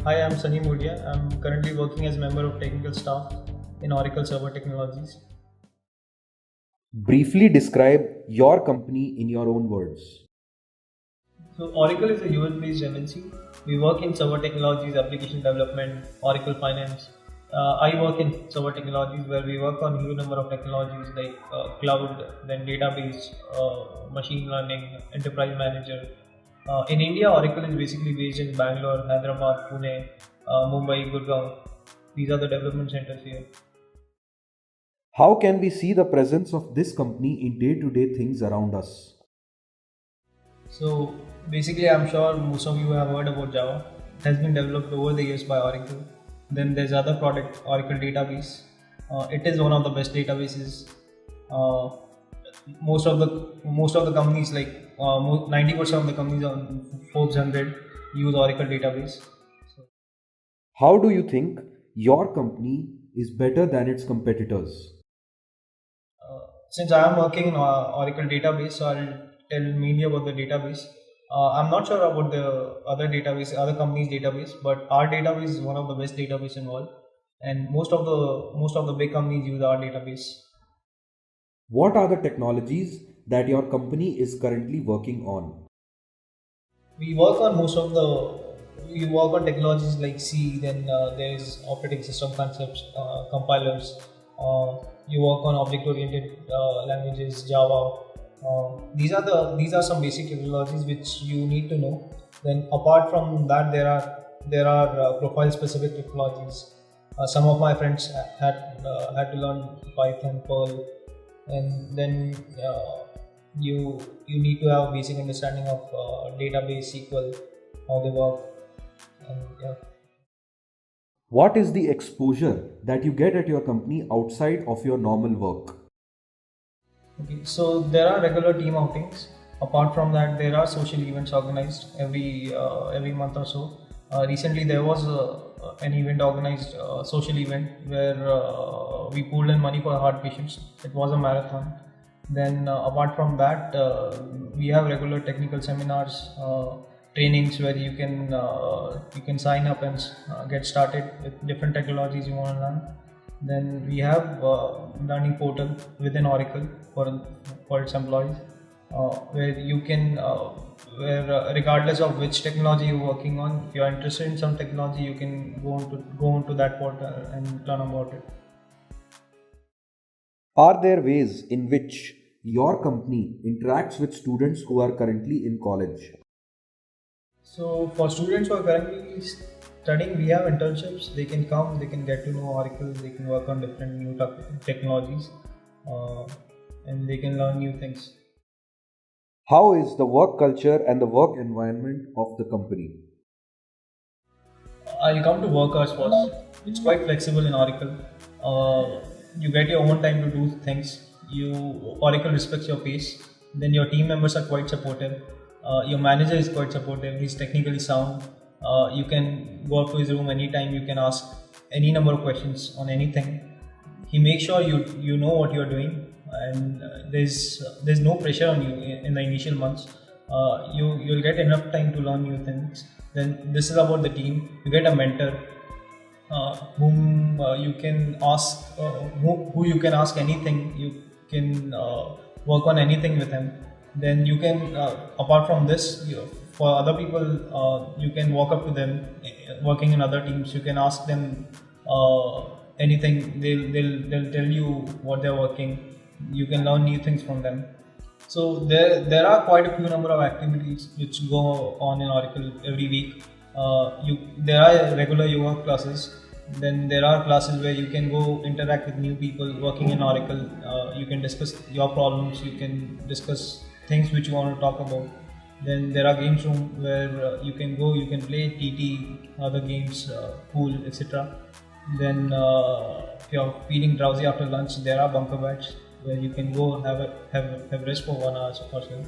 Hi, I'm Sunny Mudia. I'm currently working as member of technical staff in Oracle Server Technologies. Briefly describe your company in your own words. So, Oracle is a US-based MNC. We work in server technologies, application development, Oracle Finance. I work in server technologies where we work on huge number of technologies like cloud, then database, machine learning, enterprise manager. In India, Oracle is basically based in Bangalore, Hyderabad, Pune, Mumbai, Gurgaon. These are the development centers here. How can we see the presence of this company in day to day things around us? So basically, I'm sure most of you have heard about Java. It has been developed over the years by Oracle. Then there's other product, Oracle Database. It is one of the best databases. Uh, most of the companies, like 90% of the companies on Forbes 100, use Oracle Database. So, How do you think your company is better than its competitors? since I am working in Oracle database, so I'll tell mainly about the database. I'm not sure about the other companies' database, but our database is one of the best database in world, and most of the big companies use our database. What are the technologies that your company is currently working on? We work on most of the we work on technologies like C. Then there's operating system concepts, compilers. You work on object-oriented languages, Java. These are some basic technologies which you need to know. Then apart from that, there are profile-specific technologies. Some of my friends had to learn Python, Perl, and then you need to have a basic understanding of database SQL, how they work, and yeah. What is the exposure that you get at your company outside of your normal work? Okay, so there are regular team outings. Apart from that, there are social events organized every month or so. Recently, there was an event organized, social event where we pooled in money for heart patients. It was a marathon. Then, apart from that, we have regular technical seminars, trainings where you can sign up and get started with different technologies you want to learn. Then we have learning portal within Oracle for its employees, where you can where regardless of which technology you're working on, if you're interested in some technology, you can go onto that portal and learn about it. Are there ways in which your company interacts with students who are currently in college? So for students who are currently studying, we have internships. They can come, they can get to know Oracle, they can work on different new technologies, uh, and they can learn new things. How is the work culture and the work environment of the company? I'll come to work hours first. It's quite flexible in Oracle. You get your own time to do things. Oracle respects your pace. Then your team members are quite supportive. Your manager is quite supportive. He's technically sound. You can go up to his room anytime. You can ask any number of questions on anything. He makes sure you know what you're doing, and there's no pressure on you in the initial months. You'll get enough time to learn new things. Then this is about the team. You get a mentor, whom you can ask, who you can ask anything. You can work on anything with him. Then you can, apart from this, for other people, you can walk up to them, working in other teams. You can ask them anything. They'll tell you what they're working. You can learn new things from them. So there are quite a few number of activities which go on in Oracle every week. There are regular yoga classes. Then there are classes where you can go interact with new people working in Oracle. You can discuss your problems. You can discuss things which you want to talk about. Then there are games room where you can go. You can play TT, other games, pool, etc. Then if you're feeling drowsy after lunch, there are bunker beds where you can go have rest for 1 hour or so.